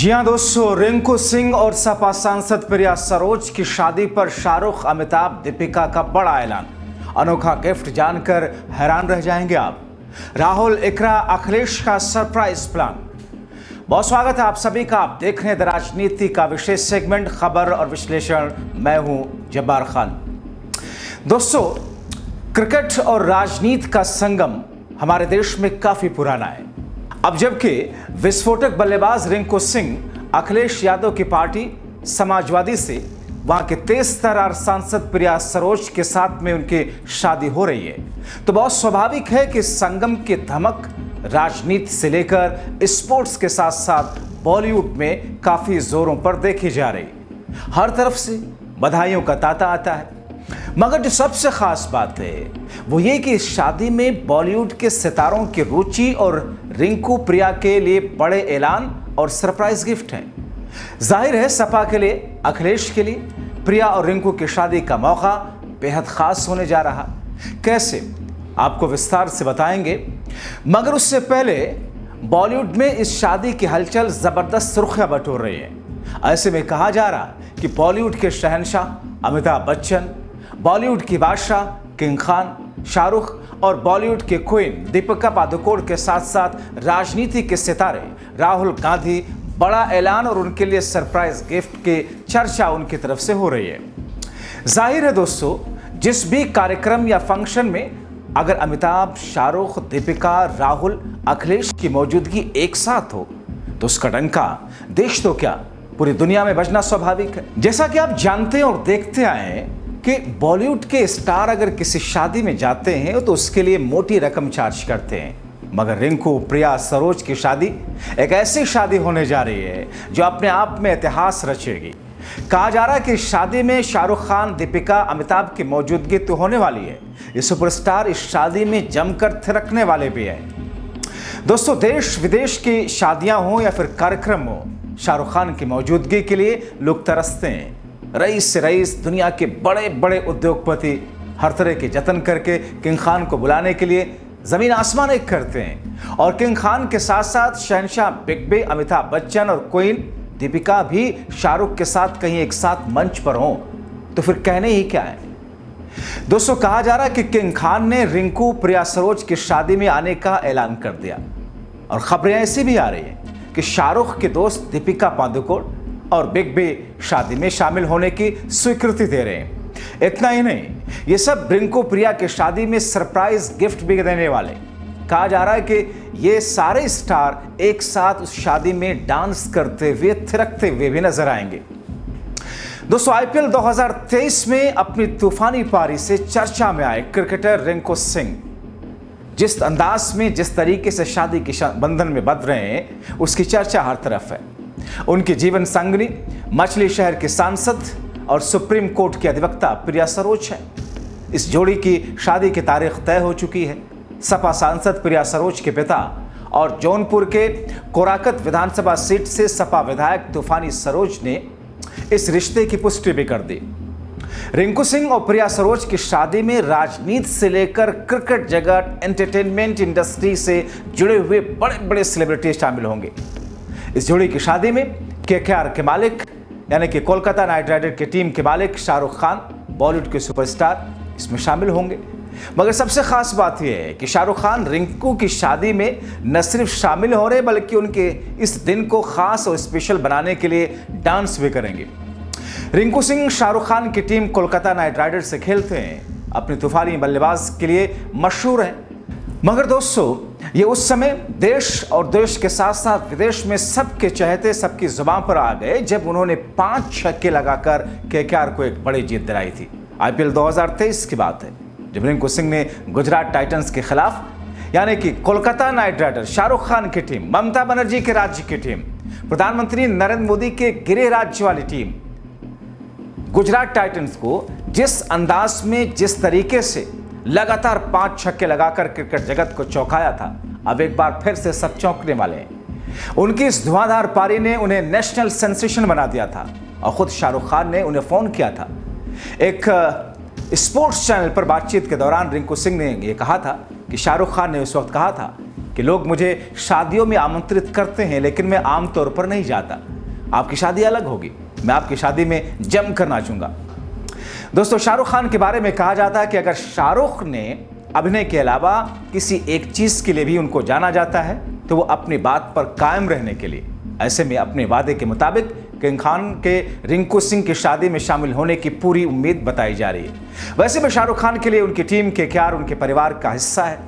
जी हाँ दोस्तों, रिंकू सिंह और सपा सांसद प्रिया सरोज की शादी पर शाहरुख, अमिताभ, दीपिका का बड़ा ऐलान। अनोखा गिफ्ट जानकर हैरान रह जाएंगे आप। राहुल, इकरा, अखिलेश का सरप्राइज प्लान। बहुत स्वागत है आप सभी का। आप देख रहे हैं द राजनीति का विशेष सेगमेंट खबर और विश्लेषण। मैं हूं जब्बार खान। दोस्तों, क्रिकेट और राजनीति का संगम हमारे देश में काफी पुराना है। अब जबकि विस्फोटक बल्लेबाज रिंकू सिंह अखिलेश यादव की पार्टी समाजवादी से वहां के तेज तर्रार सांसद प्रिया सरोज के साथ में उनकी शादी हो रही है, तो बहुत स्वाभाविक है कि संगम की धमक राजनीति से लेकर स्पोर्ट्स के साथ साथ बॉलीवुड में काफी जोरों पर देखी जा रही। हर तरफ से बधाइयों का तांता आता है, मगर जो सबसे खास बात है वो ये कि इस शादी में बॉलीवुड के सितारों की रुचि और रिंकू प्रिया के लिए बड़े ऐलान और सरप्राइज गिफ्ट हैं। जाहिर है सपा के लिए, अखिलेश के लिए प्रिया और रिंकू की शादी का मौका बेहद खास होने जा रहा। कैसे, आपको विस्तार से बताएंगे, मगर उससे पहले बॉलीवुड में इस शादी की हलचल जबरदस्त सुर्खियां बटोर रही है। ऐसे में कहा जा रहा कि बॉलीवुड के शहंशाह अमिताभ बच्चन, बॉलीवुड की बादशाह किंग खान शाहरुख और बॉलीवुड के क्वीन दीपिका पादुकोण के साथ साथ राजनीति के सितारे राहुल गांधी बड़ा ऐलान और उनके लिए सरप्राइज गिफ्ट की चर्चा उनकी तरफ से हो रही है। जाहिर है दोस्तों, जिस भी कार्यक्रम या फंक्शन में अगर अमिताभ, शाहरुख, दीपिका, राहुल, अखिलेश की मौजूदगी एक साथ हो तो उसका डंका देश तो क्या पूरी दुनिया में बजना स्वाभाविक है। जैसा कि आप जानते हैं और देखते आए हैं कि बॉलीवुड के स्टार अगर किसी शादी में जाते हैं तो उसके लिए मोटी रकम चार्ज करते हैं, मगर रिंकू प्रिया सरोज की शादी एक ऐसी शादी होने जा रही है जो अपने आप में इतिहास रचेगी। कहा जा रहा है कि इस शादी में शाहरुख खान, दीपिका, अमिताभ की मौजूदगी तो होने वाली है। ये सुपरस्टार इस शादी में जमकर थिरकने वाले भी हैं। दोस्तों, देश विदेश की शादियां हो या फिर कार्यक्रम हो, शाहरुख खान की मौजूदगी के लिए लोग तरसते हैं। रईस से रईस, दुनिया के बड़े बड़े उद्योगपति हर तरह के जतन करके किंग खान को बुलाने के लिए जमीन आसमान एक करते हैं। और किंग खान के साथ साथ शहंशाह बिग बी अमिताभ बच्चन और क्वीन दीपिका भी शाहरुख के साथ कहीं एक साथ मंच पर हों तो फिर कहने ही क्या है। दोस्तों, कहा जा रहा है कि किंग खान ने रिंकू प्रिया सरोज की शादी में आने का ऐलान कर दिया और खबरें ऐसी भी आ रही हैं कि शाहरुख के दोस्त दीपिका पादुकोण और बिग बी शादी में शामिल होने की स्वीकृति दे रहे हैं। इतना ही नहीं, ये सब रिंकू प्रिया की शादी में सरप्राइज गिफ्ट भी देने वाले। कहा जा रहा है कि ये सारे स्टार एक साथ उस शादी में डांस करते हुए, थिरकते हुए भी नजर आएंगे। दोस्तों, आईपीएल 2023 में अपनी तूफानी पारी से चर्चा में आए क्रिकेटर रिंकू सिंह जिस अंदाज में, जिस तरीके से शादी के बंधन में बंध रहे हैं, उसकी चर्चा हर तरफ है। उनकी जीवन संगनी मछली शहर के सांसद और सुप्रीम कोर्ट की अधिवक्ता प्रिया सरोज है। इस जोड़ी की शादी की तारीख तय हो चुकी है। सपा सांसद प्रिया सरोज के पिता और जौनपुर के कोराकत विधानसभा सीट से सपा विधायक तूफानी सरोज ने इस रिश्ते की पुष्टि भी कर दी। रिंकू सिंह और प्रिया सरोज की शादी में राजनीति से लेकर क्रिकेट जगत, एंटरटेनमेंट इंडस्ट्री से जुड़े हुए बड़े बड़े सेलिब्रिटी शामिल होंगे। इस जोड़ी की शादी में केकेआर के मालिक यानी कि कोलकाता नाइट राइडर की टीम के मालिक शाहरुख खान, बॉलीवुड के सुपरस्टार इसमें शामिल होंगे। मगर सबसे खास बात यह है कि शाहरुख खान रिंकू की शादी में न सिर्फ शामिल हो रहे बल्कि उनके इस दिन को खास और स्पेशल बनाने के लिए डांस भी करेंगे। रिंकू सिंह शाहरुख खान की टीम कोलकाता नाइट राइडर से खेलते हैं, अपने तूफानी बल्लेबाज के लिए मशहूर हैं। मगर दोस्तों, ये उस समय देश और देश के साथ साथ विदेश में सबके चहेते, सबकी जुबान पर आ गए जब उन्होंने 5 छक्के लगाकर केकेआर को एक बड़ी जीत दिलाई थी। आईपीएल 2023 की बात है जब रिंकू सिंह ने गुजरात टाइटंस के खिलाफ यानी कि कोलकाता नाइट राइडर शाहरुख खान की टीम, ममता बनर्जी के राज्य की टीम, प्रधानमंत्री नरेंद्र मोदी के गृह राज्य वाली टीम गुजरात टाइटंस को जिस अंदाज में, जिस तरीके से लगातार 5 छक्के लगाकर क्रिकेट जगत को चौंकाया था, अब एक बार फिर से सब चौंकने वाले हैं। उनकी इस धुआंधार पारी ने उन्हें नेशनल सेंसेशन बना दिया था और खुद शाहरुख खान ने उन्हें फोन किया था। एक स्पोर्ट्स चैनल पर बातचीत के दौरान रिंकू सिंह ने यह कहा था कि शाहरुख खान ने उस वक्त कहा था कि लोग मुझे शादियों में आमंत्रित करते हैं लेकिन मैं आमतौर पर नहीं जाता, आपकी शादी अलग होगी, मैं आपकी शादी में जम कर नाचूंगा। दोस्तों, शाहरुख खान के बारे में कहा जाता है कि अगर शाहरुख ने अभिनय के अलावा किसी एक चीज के लिए भी उनको जाना जाता है तो वो अपनी बात पर कायम रहने के लिए। ऐसे में अपने वादे के मुताबिक किंग खान के रिंकू सिंह की शादी में शामिल होने की पूरी उम्मीद बताई जा रही है। वैसे में शाहरुख खान के लिए उनकी टीम के KKR उनके परिवार का हिस्सा है।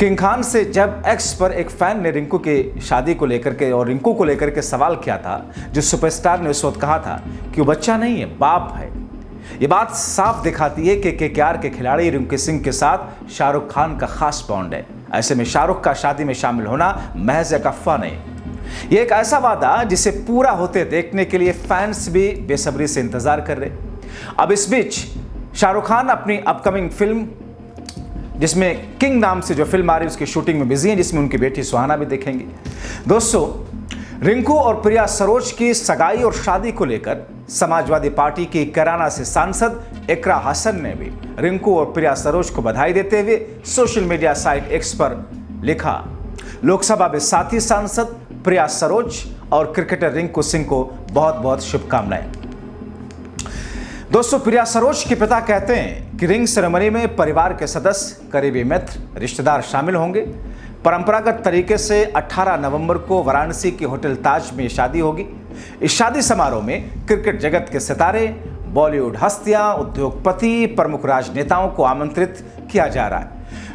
किंग खान से जब एक्स पर एक फैन ने रिंकू की शादी को लेकर के और रिंकू को लेकर के सवाल किया था, जो सुपरस्टार ने उस वक्त कहा था कि वो बच्चा नहीं है, बाप है। ये बात साफ दिखाती है कि KKR के खिलाड़ी रिंकू सिंह के साथ शाहरुख खान का खास बॉन्ड है। ऐसे में शाहरुख का शादी में शामिल होना महज एक अफवाह नहीं, ये एक ऐसा वादा जिसे पूरा होते देखने के लिए फैंस भी बेसब्री से इंतजार कर रहे। अब इस बीच शाहरुख खान अपनी अपकमिंग फिल्म, जिसमें किंग नाम से जो फिल्म आ रही है, उसकी शूटिंग में बिजी हैं, जिसमें उनकी बेटी सुहाना भी देखेंगे। दोस्तों, रिंकू और प्रिया सरोज की सगाई और शादी को लेकर समाजवादी पार्टी की कैराना से सांसद इकरा हसन ने भी रिंकू और प्रिया सरोज को बधाई देते हुए सोशल मीडिया साइट एक्स पर लिखा, लोकसभा में साथी सांसद प्रिया सरोज और क्रिकेटर रिंकू सिंह को बहुत बहुत शुभकामनाएं। दोस्तों, प्रिया सरोज के पिता कहते हैं कि रिंग सेरेमनी में परिवार के सदस्य, करीबी मित्र, रिश्तेदार शामिल होंगे। परंपरागत तरीके से 18 नवंबर को वाराणसी के होटल ताज में शादी होगी। इस शादी समारोह में क्रिकेट जगत के सितारे, बॉलीवुड हस्तियां, उद्योगपति, प्रमुख राजनेताओं को आमंत्रित किया जा रहा है।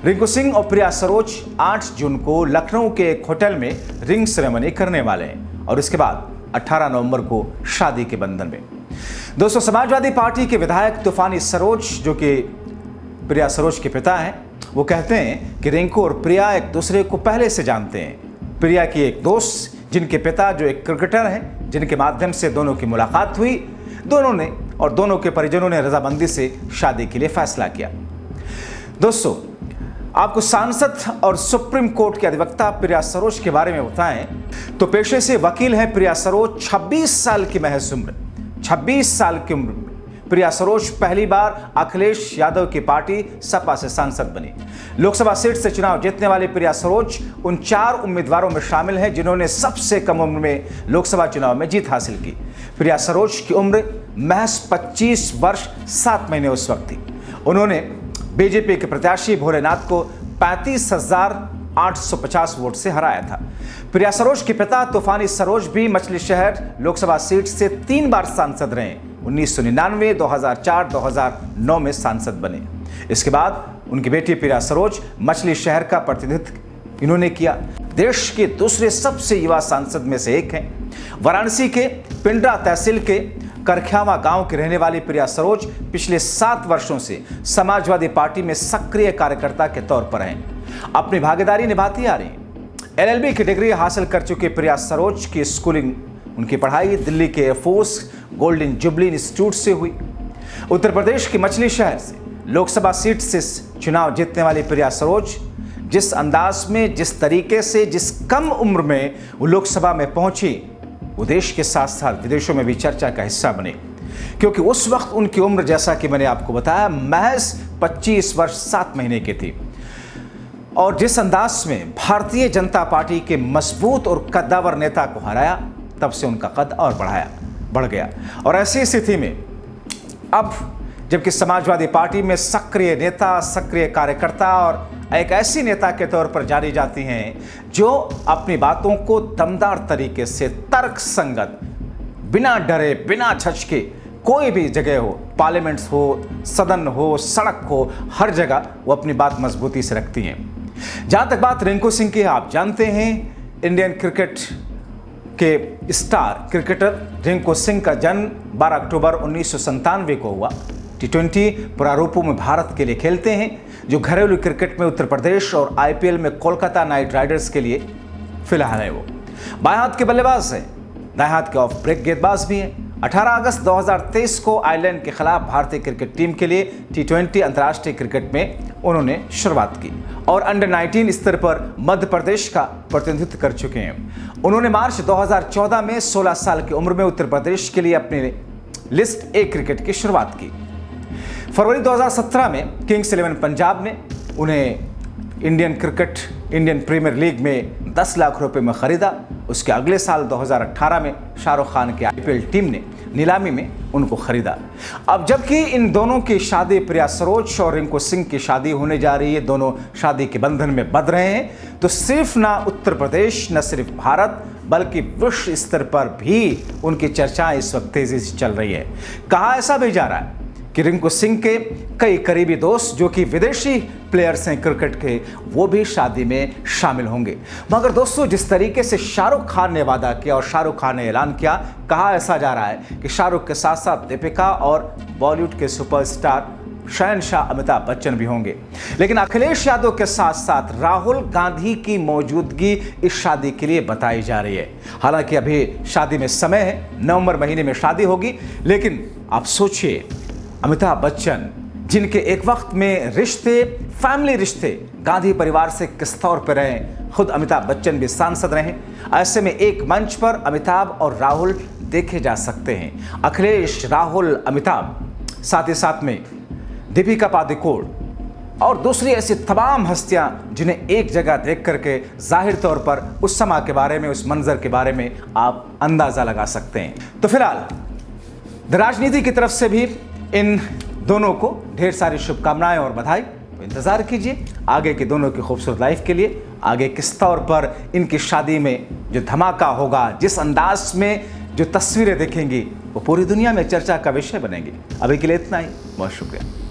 रिंकू सिंह और प्रिया सरोज 8 जून को लखनऊ के एक होटल में रिंग सेरेमनी करने वाले हैं और इसके बाद 18 नवंबर को शादी के बंधन में। दोस्तों, समाजवादी पार्टी के विधायक तूफानी सरोज, जो कि प्रिया सरोज के पिता हैं, वो कहते हैं कि रिंकू और प्रिया एक दूसरे को पहले से जानते हैं। प्रिया की एक दोस्त, जिनके पिता जो एक क्रिकेटर हैं, जिनके माध्यम से दोनों की मुलाकात हुई, दोनों के परिजनों ने रजामंदी से शादी के लिए फैसला किया। दोस्तों, आपको सांसद और सुप्रीम कोर्ट के अधिवक्ता प्रिया सरोज के बारे में बताएं तो पेशे से वकील हैं प्रिया सरोज। 26 साल की महज उम्र, 26 साल की उम्र में प्रिया सरोज पहली बार अखिलेश यादव की पार्टी सपा से सांसद बनी। लोकसभा सीट से चुनाव जीतने वाली प्रिया सरोज उन 4 उम्मीदवारों में शामिल हैं जिन्होंने सबसे कम उम्र में लोकसभा चुनाव में जीत हासिल की। प्रिया सरोज की उम्र महज 25 वर्ष 7 महीने उस वक्त थी। उन्होंने बीजेपी के प्रत्याशी भोलेनाथ को 35,850 वोट से हराया था। प्रिया सरोज के पिता तूफानी सरोज भी मछली शहर लोकसभा सीट से 3 बार सांसद रहे। 1999, 2004, 2009 में सांसद बने। इसके बाद उनकी बेटी प्रिया सरोज मछली शहर का प्रतिनिधित्व इन्होंने किया। देश के दूसरे सबसे युवा सांसद में से एक हैं। वाराणसी के पिंडरा तहसील के करख्यावा गांव की रहने वाली प्रिया सरोज पिछले 7 वर्षों से समाजवादी पार्टी में सक्रिय कार्यकर्ता के तौर पर हैं। अपनी भागीदारी निभाती आ रही हैं। LLB की डिग्री हासिल कर चुकी प्रिया सरोज की स्कूलिंग, उनकी पढ़ाई दिल्ली के एयरफोर्स गोल्डन जुबली इंस्टीट्यूट से हुई। उत्तर प्रदेश के मछली शहर से लोकसभा सीट से चुनाव जीतने वाली प्रिया सरोज जिस अंदाज में, जिस तरीके से, जिस कम उम्र में वो लोकसभा में पहुंची, वो देश के साथ साथ विदेशों में भी चर्चा का हिस्सा बने, क्योंकि उस वक्त उनकी उम्र, जैसा कि मैंने आपको बताया, महज 25 वर्ष 7 महीने की थी। और जिस अंदाज में भारतीय जनता पार्टी के मजबूत और कद्दावर नेता को हराया, तब से उनका कद और बढ़ गया। और ऐसी स्थिति में अब जबकि समाजवादी पार्टी में सक्रिय नेता, सक्रिय कार्यकर्ता और एक ऐसी नेता के तौर पर जानी जाती हैं जो अपनी बातों को दमदार तरीके से, तर्क संगत, बिना डरे, बिना झचके, कोई भी जगह हो, पार्लियामेंट हो, सदन हो, सड़क हो, हर जगह वो अपनी बात मजबूती से रखती हैं। जहां तक बात रिंकू सिंह की, आप जानते हैं इंडियन क्रिकेट के स्टार क्रिकेटर रिंकू सिंह का जन्म 12 अक्टूबर 1997 को हुआ। T20 प्रारूपों में भारत के लिए खेलते हैं, जो घरेलू क्रिकेट में उत्तर प्रदेश और IPL में कोलकाता नाइट राइडर्स के लिए फिलहाल है। वो बाएं हाथ के बल्लेबाज हैं, दाएं हाथ के ऑफ ब्रेक गेंदबाज भी हैं। 18 अगस्त 2023 को आयरलैंड के खिलाफ भारतीय क्रिकेट टीम के लिए T20 अंतर्राष्ट्रीय क्रिकेट में उन्होंने शुरुआत की और अंडर 19 स्तर पर मध्य प्रदेश का प्रतिनिधित्व कर चुके हैं। उन्होंने मार्च 2014 में 16 साल की उम्र में उत्तर प्रदेश के लिए अपनी लिस्ट ए क्रिकेट की शुरुआत की। फरवरी 2017 में किंग्स 11 पंजाब ने उन्हें Indian cricket Indian Premier League में 10 लाख रुपए में खरीदा। उसके अगले साल 2018 में शाहरुख खान की आईपीएल टीम ने नीलामी में उनको खरीदा। अब जबकि इन दोनों की शादी, प्रिया सरोज और रिंकू सिंह की शादी होने जा रही है, दोनों शादी के बंधन में बंध रहे हैं, तो सिर्फ ना उत्तर प्रदेश, न सिर्फ भारत, बल्कि विश्व स्तर पर भी उनकी चर्चाएं इस वक्त तेजी से चल रही है। कहा ऐसा भी जा रहा है कि रिंकू सिंह के कई करीबी दोस्त जो कि विदेशी प्लेयर्स हैं क्रिकेट के, वो भी शादी में शामिल होंगे। मगर दोस्तों, जिस तरीके से शाहरुख खान ने वादा किया और शाहरुख खान ने ऐलान किया, कहा ऐसा जा रहा है कि शाहरुख के साथ साथ दीपिका और बॉलीवुड के सुपरस्टार शहंशाह अमिताभ बच्चन भी होंगे। लेकिन अखिलेश यादव के साथ साथ राहुल गांधी की मौजूदगी इस शादी के लिए बताई जा रही है। हालांकि अभी शादी में समय है, नवंबर महीने में शादी होगी, लेकिन आप सोचिए, अमिताभ बच्चन जिनके एक वक्त में रिश्ते, फैमिली रिश्ते गांधी परिवार से किस तौर पर रहे, खुद अमिताभ बच्चन भी सांसद रहे, ऐसे में एक मंच पर अमिताभ और राहुल देखे जा सकते हैं। अखिलेश, राहुल, अमिताभ, साथ ही साथ में दीपिका पादुकोण और दूसरी ऐसी तमाम हस्तियां जिन्हें एक जगह देख करके जाहिर तौर पर उस समय के बारे में, उस मंजर के बारे में आप अंदाजा लगा सकते हैं। तो फिलहाल राजनीति की तरफ से भी इन दोनों को ढेर सारी शुभकामनाएं और बधाई। तो इंतजार कीजिए आगे की दोनों की खूबसूरत लाइफ के लिए, आगे किस तौर पर इनकी शादी में जो धमाका होगा, जिस अंदाज में जो तस्वीरें देखेंगी, वो पूरी दुनिया में चर्चा का विषय बनेंगी। अभी के लिए इतना ही, बहुत शुक्रिया।